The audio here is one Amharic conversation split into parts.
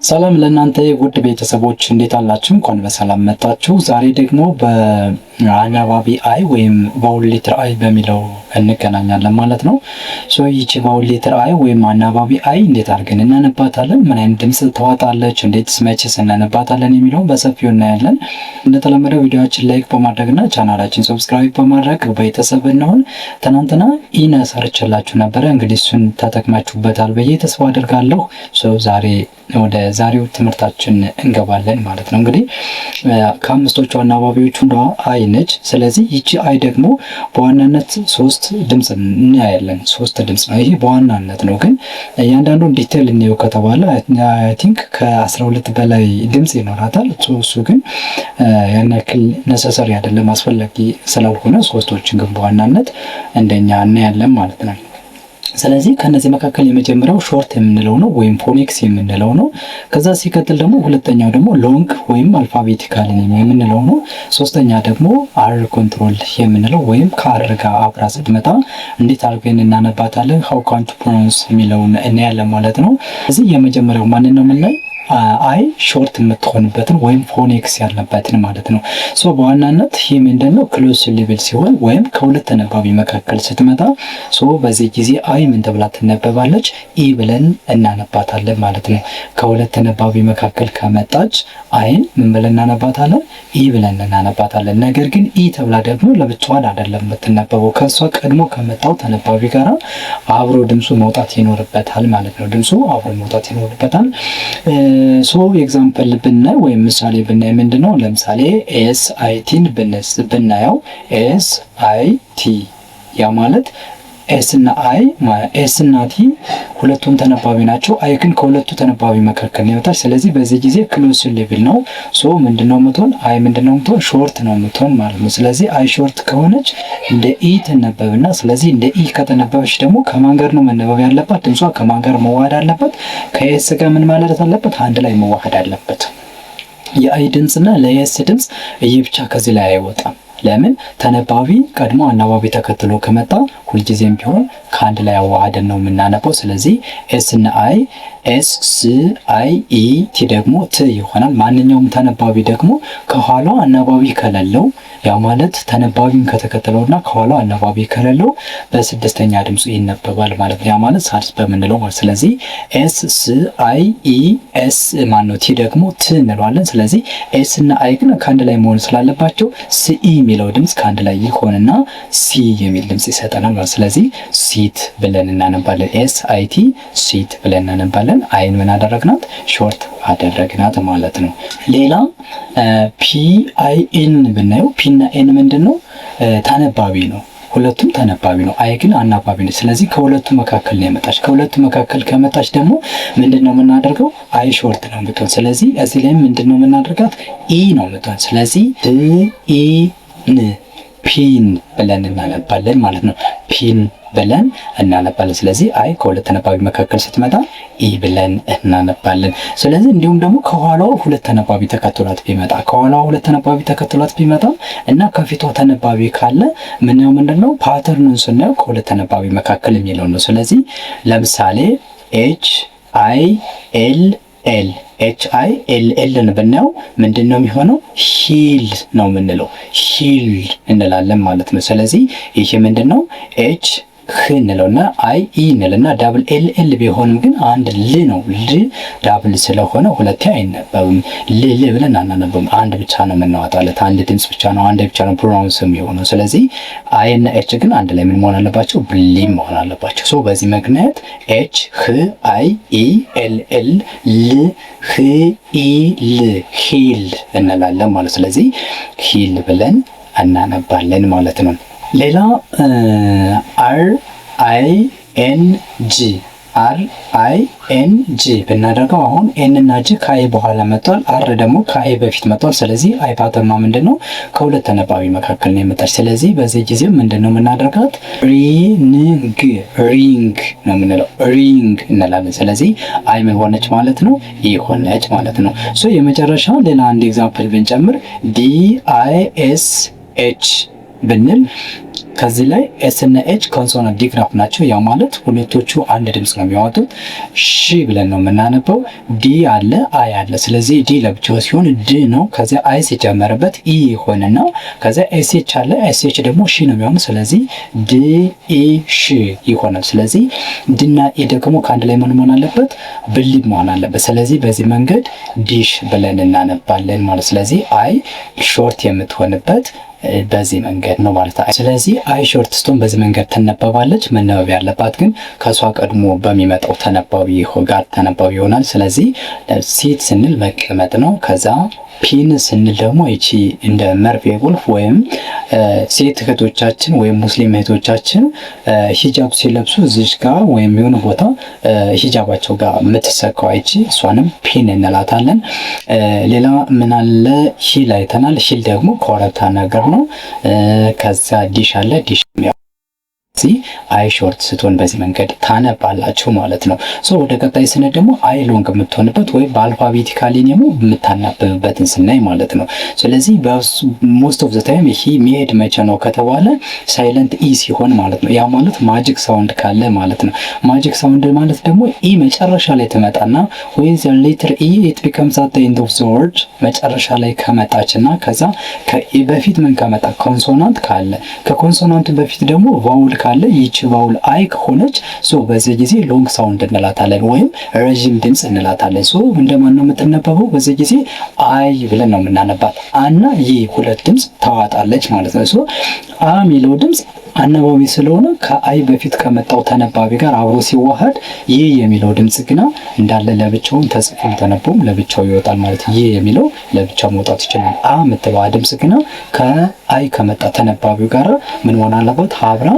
ሰላም ለእናንተ ውድ ቤተሰቦች እንዴት አላችሁ? እንኳን በሰላም መጣችሁ። ዛሬ ደግሞ በአናባቢ አይ ወይም ቫውል ሌተር አይ በሚለው እንገናኛለን ማለት ነው። ይቺ ቫውል ሌተር አይ ወይም አናባቢ አይ እንዴት አድርገን እናነባታለን፣ ምን አይነት ድምፅ ታወጣለች፣ እንዴትስ መቼስ እናነባታለን የሚለውን በሰፊው እናያለን። እንደተለመደው ቪዲዮአችን ላይክ በማድረግና ቻናላችን ሰብስክራይብ በማድረግ ቤተሰብ እንሆን። ትናንትና ኢነ ሰርችላችሁ ነበረ፣ እንግዲህ እሱን ተጠቅማችሁበታል ብዬ ተስፋ አድርጋለሁ። ዛሬ ወደ ዛሬው ትምህርታችን እንገባለን ማለት ነው። እንግዲህ ከአምስቶቹ አናባቢዎቹ አይ ነች። ስለዚህ ይቺ አይ ደግሞ በዋናነት ሶስት ድምፅ እናያለን። ሶስት ድምፅ ነው ይሄ በዋናነት ነው። ግን እያንዳንዱን ዲቴል እንየው ከተባለ አይ ቲንክ ከ12 በላይ ድምፅ ይኖራታል። እሱ ግን ያን ያክል ነሰሰሪ አይደለም፣ አስፈላጊ ስላልሆነ ሶስቶችን ግን በዋናነት እንደኛ እናያለን ማለት ነው። ስለዚህ ከነዚህ መካከል የመጀመሪያው ሾርት የምንለው ነው ወይም ፎኒክስ የምንለው ነው። ከዛ ሲቀጥል ደግሞ ሁለተኛው ደግሞ ሎንግ ወይም አልፋቤቲካል የምንለው ነው። ሶስተኛ ደግሞ አር ኮንትሮል የምንለው ወይም ከአር ጋር አብራ ስትመጣ እንዴት አድርገን እናነባታለን፣ ሃው ካን ቱ ፕሮናንስ የሚለውን እናያለን ማለት ነው። ስለዚህ የመጀመሪያው ማንን ነው የምናይ? አይ ሾርት የምትሆንበትን ወይም ፎኒክስ ያለበትን ማለት ነው። በዋናነት ይህ ምንድነው? ክሎዝ ሌብል ሲሆን ወይም ከሁለት ተነባቢ መካከል ስትመጣ በዚህ ጊዜ አይ ምን ተብላ ትነበባለች? ኢ ብለን እናነባታለን ማለት ነው። ከሁለት ተነባቢ መካከል ከመጣች አይን ምን ብለን እናነባታለን? ኢ ብለን እናነባታለን። ነገር ግን ኢ ተብላ ደግሞ ለብቻዋን አይደለም የምትነበበው፣ ከሷ ቀድሞ ከመጣው ተነባቢ ጋራ አብሮ ድምፁ መውጣት ይኖርበታል ማለት ነው። ድምፁ አብሮ መውጣት ይኖርበታል። ኤግዛምፕል ብናይ ወይም ምሳሌ ብናይ ምንድነው? ለምሳሌ ኤስ አይ ቲን ብናየው ኤስ አይ ቲ ያ ማለት ኤስ እና አይ ኤስ እና ቲ ሁለቱም ተነባቢ ናቸው። አይ ግን ከሁለቱ ተነባቢ መካከል ነው የወጣች። ስለዚህ በዚህ ጊዜ ክሎዝ ሌብል ነው። ምንድነው የምትሆን? አይ ምንድነው የምትሆን? ሾርት ነው የምትሆን ማለት ነው። ስለዚህ አይ ሾርት ከሆነች እንደ ኢ ትነበብና ስለዚህ እንደ ኢ ከተነበበች ደግሞ ከማን ጋር ነው መነበብ ያለባት? ድምጿ ከማን ጋር መዋሃድ አለበት? ከኤስ ጋር ምን ማለት አለበት? አንድ ላይ መዋሃድ አለበት። የአይ ድምፅና ለኤስ ድምፅ እይ ብቻ ከዚህ ላይ አይወጣም። ለምን? ተነባቢ ቀድሞ አናባቢ ተከትሎ ከመጣ ሁልጊዜም ቢሆን ከአንድ ላይ አዋሃደን ነው የምናነበው። ስለዚህ ኤስ እና አይ ኤስ ስ አይ ኢ ቲ ደግሞ ት ይሆናል። ማንኛውም ተነባቢ ደግሞ ከኋላው አናባቢ ከሌለው ያ ማለት ተነባቢም ከተከተለውና ከኋላው አናባቢ ከሌለው በስድስተኛ ድምፁ ይነበባል ማለት ነው። ያ ማለት ሳድስ በምንለው ማለት። ስለዚህ ኤስ ስ አይ ኢ ኤስ ማነው ቲ ደግሞ ት እንለዋለን። ስለዚህ ኤስ እና አይ ግን ከአንድ ላይ መሆን ስላለባቸው ስ ኢ የሚለው ድምፅ ከአንድ ላይ ይሆንና ሲ የሚል ድምፅ ይሰጠናል ማለት። ስለዚህ ሲት ብለን እናነባለን። ኤስ አይ ቲ ሲት ብለን እናነባለን። አይን ምን አደረግናት? ሾርት አደረግናት ማለት ነው። ሌላ ፒ አይ ኤን ብናየው ፒ እና ኤን ምንድነው? ተነባቢ ነው። ሁለቱም ተነባቢ ነው። አይ ግን አናባቢ ነው። ስለዚህ ከሁለቱ መካከል ነው የመጣች። ከሁለቱ መካከል ከመጣች ደግሞ ምንድነው የምናደርገው? አይ ሾርት ነው የምትሆን። ስለዚህ እዚህ ላይ ምንድነው የምናደርጋት? ኢ ነው የምትሆን። ስለዚህ ድ ኢ ን ፒን ብለን እናነባለን ማለት ነው። ፒን ብለን እናነባለን። ስለዚህ አይ ከሁለት ተነባቢ መካከል ስትመጣ ኢ ብለን እናነባለን። ስለዚህ እንዲሁም ደግሞ ከኋላው ሁለት ተነባቢ ተከትሏት ቢመጣ እና ከፊቷ ተነባቢ ካለ ምንድነው ፓተርኑን ስናየው ከሁለት ተነባቢ መካከል የሚለው ነው። ስለዚህ ለምሳሌ ኤች አይ ኤል ኤል ኤች አይ ኤል ኤልን ብናየው ምንድነው የሚሆነው? ሂል ነው የምንለው። ሂል እንላለን ማለት ነው። ስለዚህ ይሄ ምንድነው? ኤች ህ እንለውና አይ ኢ እንልና ዳብል ኤል ኤል ቢሆንም ግን አንድ ል ነው። ል ዳብል ስለሆነ ሁለቴ አይነበብም። ል ብለን አናነበብም። አንድ ብቻ ነው የምናወጣለት። አንድ ድምፅ ብቻ ነው፣ አንድ ብቻ ነው ፕሮናውንስ የሚሆነው። ስለዚህ አይ እና ኤች ግን አንድ ላይ ምን መሆን አለባቸው? ብሊም መሆን አለባቸው። በዚህ ምክንያት ኤች ህ አይ ኢ ኤል ኤል ል ህ ኢ ል ሂል እንላለን ማለት። ስለዚህ ሂል ብለን እናነባለን ማለት ነው። ሌላ አር አይ ኤን ጂ አር አይ ኤን ጂ ብናደርገው አሁን ኤን እና ጂ ከአይ በኋላ መጥቷል። አር ደግሞ ከአይ በፊት መጥቷል። ስለዚህ አይ ፓተርኗ ምንድነው? ከሁለት ተነባቢ መካከል ነው የመጣች። ስለዚህ በዚህ ጊዜ ምንድነው የምናደርጋት? ሪንግ ሪንግ ነው የምንለው። ሪንግ እንላለን። ስለዚህ አይ ምን ሆነች ማለት ነው? ኢ ሆነች ማለት ነው። የመጨረሻ ሌላ አንድ ኤግዛምፕል ብንጨምር ዲ አይ ኤስ ኤች ብንል ከዚህ ላይ ኤስ እና ኤች ኮንሶናንት ዲግራፍ ናቸው። ያ ማለት ሁለቶቹ አንድ ድምጽ ነው የሚያወጡት። ሺ ብለን ነው የምናነበው። ዲ አለ አይ አለ። ስለዚህ ዲ ለብቻው ሲሆን ድ ነው። ከዚያ አይ ሲጨመርበት ኢ ይሆንና ከዚያ ኤስ ኤች አለ። ኤስ ኤች ደግሞ ሺ ነው የሚሆነው። ስለዚህ ዲ ኢ ሺ ይሆናል። ስለዚህ ዲና ኢ ደግሞ ከአንድ ላይ ምን መሆን አለበት? ብሊብ መሆን አለበት። ስለዚህ በዚህ መንገድ ዲሽ ብለን እናነባለን ማለት። ስለዚህ አይ ሾርት የምትሆንበት በዚህ መንገድ ነው ማለት ነው። ስለዚህ አይ ሾርት ስትሆን በዚህ መንገድ ትነበባለች። መነበብ ያለባት ግን ከሷ ቀድሞ በሚመጣው ተነባቢ ጋር ተነባቢ ይሆናል። ስለዚህ ሴት ስንል መቀመጥ ነው። ከዛ ፒን ስንል ደግሞ ይቺ እንደ መርፌ ቁልፍ ወይም ሴት እህቶቻችን ወይም ሙስሊም እህቶቻችን ሂጃብ ሲለብሱ እዚች ጋር ወይም የሆነ ቦታ ሂጃባቸው ጋር የምትሰካው ይቺ እሷንም ፒን እንላታለን። ሌላ ምን አለ? ሂል አይተናል። ሂል ደግሞ ኮረብታ ነገር ነው። ከዛ ዲሽ አለ። ዲሽ አይ ሾርት ስትሆን በዚህ መንገድ ታነባላችሁ ማለት ነው። ሶ ወደ ቀጣይ ስነ ደግሞ አይ ሎንግ የምትሆንበት ወይ በአልፋቤቲካሊ ደግሞ የምታናብብበትን ስናይ ማለት ነው። ስለዚህ ሞስት ኦፍ ዘ ታይም ይሄ የሚሄድ መቼ ነው ከተባለ ሳይለንት ኢ ሲሆን ማለት ነው። ያ ማለት ማጂክ ሳውንድ ካለ ማለት ነው። ማጂክ ሳውንድ ማለት ደግሞ ኢ መጨረሻ ላይ ትመጣና ወይ ዘ ሌተር ኢ ኢት ቢከምስ አት ዘ ኤንድ ኦፍ ዘ ወርድ መጨረሻ ላይ ከመጣችና ከዛ ከኢ በፊት ምን ከመጣ ኮንሶናንት ካለ ከኮንሶናንቱ በፊት ደግሞ ቫውል ካለ ይቺ ቫውል አይ ከሆነች ሶ በዚህ ጊዜ ሎንግ ሳውንድ እንላታለን ወይም ረጅም ድምጽ እንላታለን። ሶ እንደማን ነው የምትነበበው? በዚህ ጊዜ አይ ብለን ነው የምናነባት። አና ይ ሁለት ድምጽ ታዋጣለች ማለት ነው። ሶ አ የሚለው ድምጽ አነባቢ ስለሆነ ከአይ በፊት ከመጣው ተነባቢ ጋር አብሮ ሲዋሃድ ይህ የሚለው ድምጽ ግና እንዳለ ለብቻው ተጽፎ ተነቦም ለብቻው ይወጣል ማለት ይህ የሚለው ለብቻው መውጣት ይችላል። አ የምትለዋ ድምጽ ግና ከአይ ከመጣ ተነባቢው ጋር ምን ሆነ አለባት? አብራ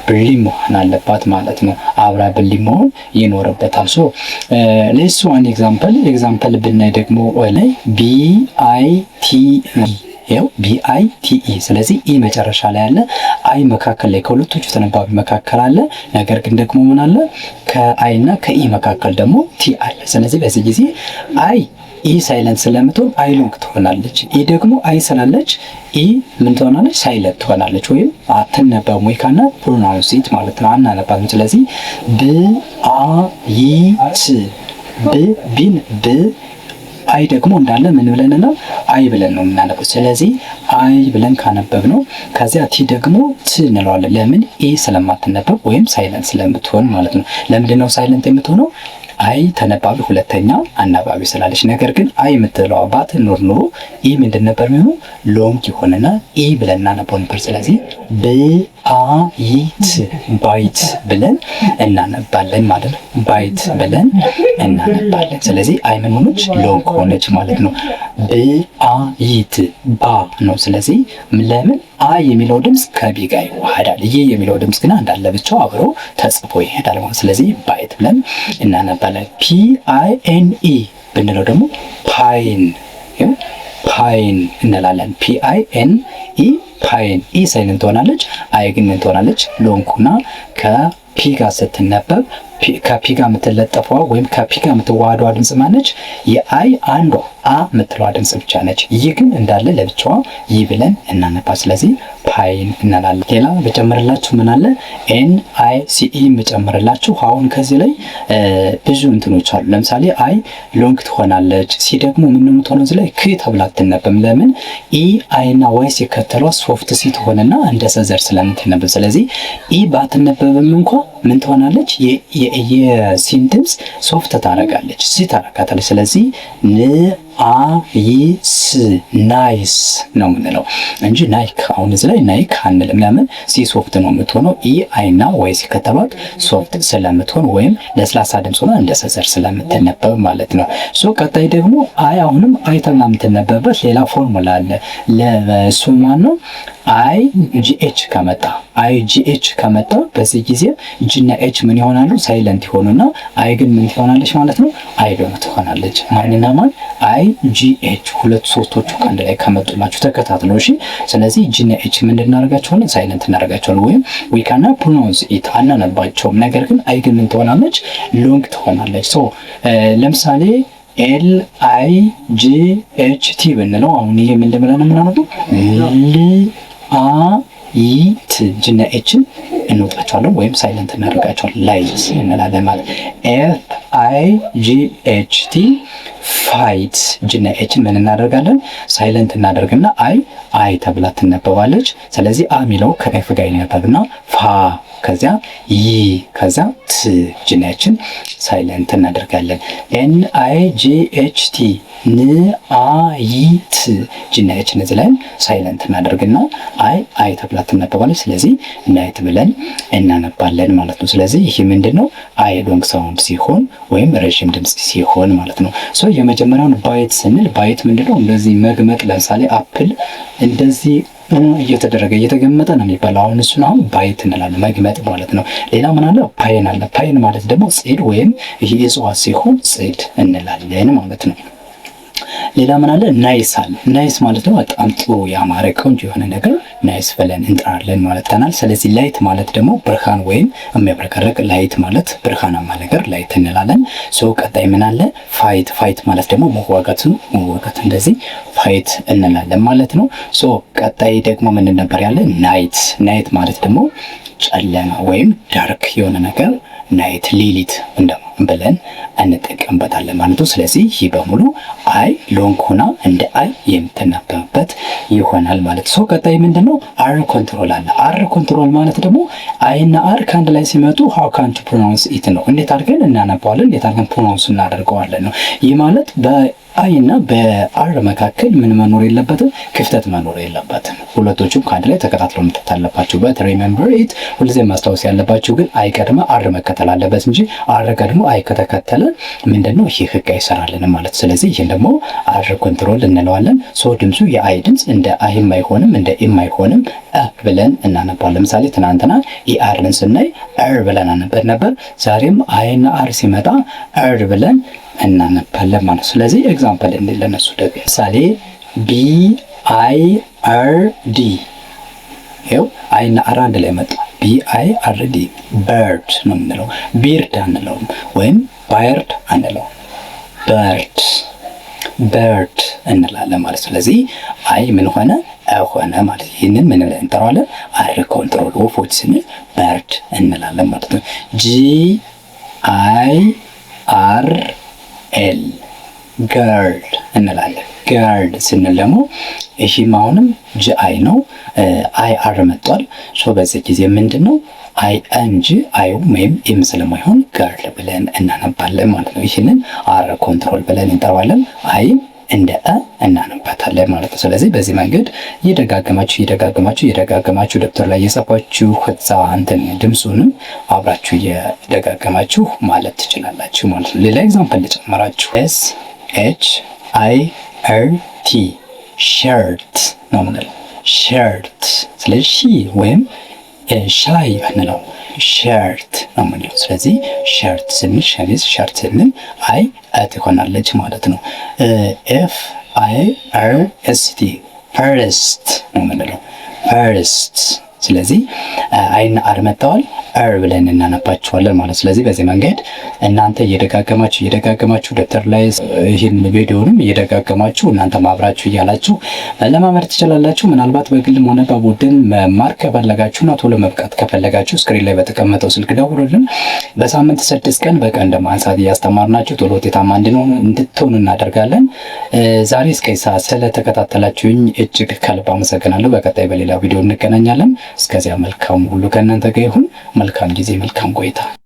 ብሊ መሆን አለባት ማለት ነው። አብራ ብሊ መሆን ይኖርበታል። ሶ ሌትስ ዋን ኤግዛምፕል ብናይ ደግሞ ላይ ቢ አይ ቲ ይሄው BITE። ስለዚህ ኢ መጨረሻ ላይ አለ፣ አይ መካከል ላይ ከሁለቶቹ ተነባቢ መካከል አለ። ነገር ግን ደግሞ ምን አለ? ከአይ እና ከኢ መካከል ደግሞ ቲ አለ። ስለዚህ በዚህ ጊዜ አይ ኢ ሳይለንት ስለምትሆን አይ ሎንግ ትሆናለች። ኢ ደግሞ አይ ስላለች ኢ ምን ትሆናለች? ሳይለንት ትሆናለች ወይም አትነበብም ወይ ካና ፕሮናውንስ ኢት ማለት ነው። አናነባም። ስለዚህ ቢን ብ አይ ደግሞ እንዳለ ምን ብለን ነው? አይ ብለን ነው የምናነበው። ስለዚህ አይ ብለን ካነበብ ነው ከዚያ ቲ ደግሞ ት እንለዋለን። ለምን? ኢ ስለማትነበብ ወይም ሳይለንት ስለምትሆን ማለት ነው። ለምንድን ነው ሳይለንት የምትሆነው? አይ ተነባቢ ሁለተኛ አናባቢ ስላለች። ነገር ግን አይ የምትለው ባትኖር ኖሮ ኢ ምንድን ነበር የሚሆነው? ሎንግ ይሆንና ኢ ብለን እናነበው ነበር። ስለዚህ ባይት ብለን እናነባለን ማለት ነው። ባይት ብለን እናነባለን። ስለዚህ አይ ምን ሆነች? ሎንግ ሆነች ማለት ነው። ብአይት ባ ነው። ስለዚህ ለምን? አይ የሚለው ድምጽ ከቢ ጋር ይዋሃዳል። ይህ የሚለው ድምጽ ግን እንዳለ ብቻው አብሮ ተጽፎ ይሄዳል ማለት። ስለዚህ ባይት ብለን እናነባለን። PINE ብንለው ደግሞ ፓይን እንላለን። PINE ፓይን። ኢ ሳይለንት ትሆናለች፣ አይ ግን ምን ትሆናለች? ሎንግና ከፒ ጋር ስትነበብ ከፒ ጋር የምትለጠፈዋ ወይም ከፒ ጋር የምትዋሃደዋ ድምጽ ማነች? የአይ አንዷ አ የምትለዋ ድምጽ ብቻ ነች። ይህ ግን እንዳለ ለብቻዋ ይህ ብለን እናነባ። ስለዚህ ፓይን እንላለን። ሌላ በጨምርላችሁ ምን አለ? NICE የምጨምርላችሁ አሁን ከዚህ ላይ ብዙ እንትኖች አሉ። ለምሳሌ አይ ሎንግ ትሆናለች። ሲ ደግሞ ምን ነው የምትሆነው? እዚህ ላይ ክ ተብላ አትነበብም። ለምን? ኢ አይ እና ዋይ ሲከተሏ ሶፍት ሲ ትሆንና እንደ ሰዘር ስለምትነበብ። ስለዚህ ኢ ባትነበብም እንኳ ምን ትሆናለች? የሲን ድምጽ ሶፍት ታረጋለች፣ ሲ ታረጋታለች። ስለዚህ ናይስ ናይስ ነው የምንለው እንጂ ናይክ። አሁን እዚህ ላይ ናይክ አንልም። ለምን? ሲ ሶፍት ነው የምትሆነው። ኢ አይና ወይ ሲከተባት ሶፍት ስለምትሆን ወይም ለስላሳ ድምጽ ሆና እንደ ሰዘር ስለምትነበብ ማለት ነው። ሶ ቀጣይ ደግሞ አይ አሁንም አይ ተብላ የምትነበብበት ሌላ ፎርሙላ አለ። ለሱ ማን ነው? አይ ጂኤች ከመጣ በዚህ ጊዜ ጂና ኤች ምን ይሆናሉ? ሳይለንት ይሆኑና አይ ግን ምን ትሆናለች ማለት ነው? አይ ሎንግ ትሆናለች። ማንና ማን? አይ ጂኤች ሁለት ሶስቶቹ ከአንድ ላይ ከመጡላችሁ ተከታትለው እሺ። ስለዚህ ጂና ኤች ምን እናደርጋቸዋለን? ሳይለንት እናደርጋቸዋለን ወይም ዊ ካን ፕሮናውንስ ኢት አናነባቸውም። ነገር ግን አይ ግን ምን ትሆናለች? ሎንግ ትሆናለች። ሶ ለምሳሌ LIGHT ብንለው አሁን ይሄ ምን እንደምለን የምናነበው? ኢት ጅና ኤችን እንወጣቸዋለን ወይም ሳይለንት እናደርጋቸዋለን። ላይት እንላለን ማለት ኤፍ አይ ጂ ኤች ቲ ፋይት ጅና ኤችን ምን እናደርጋለን? ሳይለንት እናደርግና አይ ተብላ ትነበባለች። ስለዚህ አ ሚለው ከኤፍ ጋር ይነበብና ፋ ከዚያ ይ ከዚያ ት ጅና ኤችን ሳይለንት እናደርጋለን። ኤን አይ ጂ ኤች ቲ ን አ ይ ት ጅና ኤችን እዚህ ላይ ሳይለንት እናደርግና አይ ተብላ ትነበባለች። ስለዚህ ናይት ብለን እናነባለን ማለት ነው። ስለዚህ ይሄ ምንድነው? አይ ሎንግ ሳውንድ ሲሆን ወይም ረዥም ድምጽ ሲሆን ማለት ነው። ሶ የመጀመሪያውን ባይት ስንል ባይት ምንድነው? እንደዚህ መግመጥ። ለምሳሌ አፕል እንደዚህ እየተደረገ እየተገመጠ ነው የሚባለው። አሁን ባይት እንላለን፣ መግመጥ ማለት ነው። ሌላ ምን አለ? ፓይን አለ። ፓይን ማለት ደግሞ ጽድ ወይም ይሄ እጽዋት ሲሆን ጽድ እንላለን ማለት ነው። ሌላ ምን አለ? ናይስ አለ። ናይስ ማለት ደግሞ በጣም ጥሩ ያማረ ቆንጆ የሆነ ነገር ናይስ ብለን እንጠራለን ማለት ነው። ስለዚህ ላይት ማለት ደግሞ ብርሃን ወይም የሚያብረቀርቅ ላይት ማለት ብርሃናማ ነገር ላይት እንላለን። ሶ ቀጣይ ምን አለ? ፋይት። ፋይት ማለት ደግሞ መዋጋት እንደዚህ ፋይት እንላለን ማለት ነው። ሶ ቀጣይ ደግሞ ምን ነበር ያለ? ናይት። ናይት ማለት ደግሞ ጨለማ ወይም ዳርክ የሆነ ነገር ናይት ሌሊት ብለን እንጠቀምበታለን ማለት ነው። ስለዚህ ይህ በሙሉ አይ ሎንግ ሆና እንደ አይ የምትነበብበት ይሆናል ማለት ነው። ቀጣይ ምንድነው? አር ኮንትሮል አለ። አር ኮንትሮል ማለት ደግሞ አይ እና አር ከአንድ ላይ ሲመጡ ሃው ካን ቱ ፕሮናውንስ ኢት ነው። እንዴት አድርገን እናነባዋለን፣ እንዴት አድርገን ፕሮናውንስ እናደርገዋለን ነው። ይህ ማለት በአይ እና በአር መካከል ምን መኖር የለበትም? ክፍተት መኖር የለበትም። ሁለቶቹም ከአንድ ላይ ተከታትለው መምጣት አለባቸው። በት ሪሜምበር ኢት ሁልጊዜ ማስታወስ ያለባችሁ ግን አይ ቀድሞ አር መከተል አለበት እንጂ አር ቀድሞ አይ ከተከተለ ምንድነው? ይህ ህግ አይሰራልንም ማለት። ስለዚህ ይሄን ደግሞ አር ኮንትሮል እንለዋለን። ሶ ድምፁ የአይ ድምፅ እንደ አይም አይሆንም እንደ ኤም አይሆንም፣ ብለን እናነባለን። ለምሳሌ ትናንትና ኢአርን ስናይ አር ብለን አነበር ነበር። ዛሬም አይና አር ሲመጣ አር ብለን እናነባለን ማለት። ስለዚህ ኤግዛምፕል ለነሱ ደግሞ ምሳሌ ቢ አይ አር ዲ ይኸው አይና አር አንድ ላይ መጣ። ቢ አይ አር ዲ በርድ ነው የምንለው። ቢርድ አንለውም ወይም ባይርድ አንለው፣ በርድ እንላለን ማለት። ስለዚህ አይ ምን ሆነ? ሆነ ማለት። ይህንን ምን እንጠራዋለን? አር ኮንትሮል። ወፎች ስንል በርድ እንላለን ማለት ነው። ጂ አይ አር ኤል ገርል እንላለን። ገርል ስንል ደግሞ ይህም አሁንም ጂ አይ ነው፣ አይ አር መጥቷል። ሶ በዚህ ጊዜ ምንድነው? አይ እንጂ አይ ወይም ኤም ስለማይሆን ገርል ብለን እናነባለን ማለት ነው። ይህንን አር ኮንትሮል ብለን እንጠራዋለን። አይ እንደ እናነባታለን ማለት ነው። ስለዚህ በዚህ መንገድ እየደጋገማችሁ ደብተር ላይ እየጻፋችሁ ከዛ ድምፁንም አብራችሁ እየደጋገማችሁ ማለት ትችላላችሁ ማለት ነው። ሌላ ኤግዛምፕል ልጨምራችሁ። ኤስ ኤች አይ አር ቲ ሸርት ነው የምንለው። ሸርት ስለዚህ ሺ ወይም ሻይ አንለው ሸርት ነው የምንለው። ስለዚህ ሸርት ስንል ሸሚዝ፣ ሸርት ስንል አይ ትሆናለች ማለት ነው። ኤፍ አይ አር ኤስ ቲ ፈርስት ነው የምንለው። ፈርስት ስለዚህ አይና አር መጥተዋል፣ አር ብለን እናነባቸዋለን ማለት። ስለዚህ በዚህ መንገድ እናንተ እየደጋገማችሁ ደብተር ላይ ይህን ቪዲዮንም እየደጋገማችሁ እናንተ ማብራችሁ እያላችሁ ለማመር ትችላላችሁ። ምናልባት በግልም ሆነ በቡድን መማር ከፈለጋችሁና ቶሎ መብቃት ከፈለጋችሁ ስክሪን ላይ በተቀመጠው ስልክ ደውሉልን። በሳምንት 6 ቀን በቀን እንደማንሳት እያስተማርናችሁ ቶሎ ውጤታማ እንድትሆኑ እናደርጋለን። ዛሬ እስከ ሰዓት ስለተከታተላችሁኝ እጅግ ከልብ አመሰግናለሁ። በቀጣይ በሌላ ቪዲዮ እንገናኛለን። እስከዚያ መልካም ሁሉ ከእናንተ ጋር ይሁን። መልካም ጊዜ፣ መልካም ቆይታ።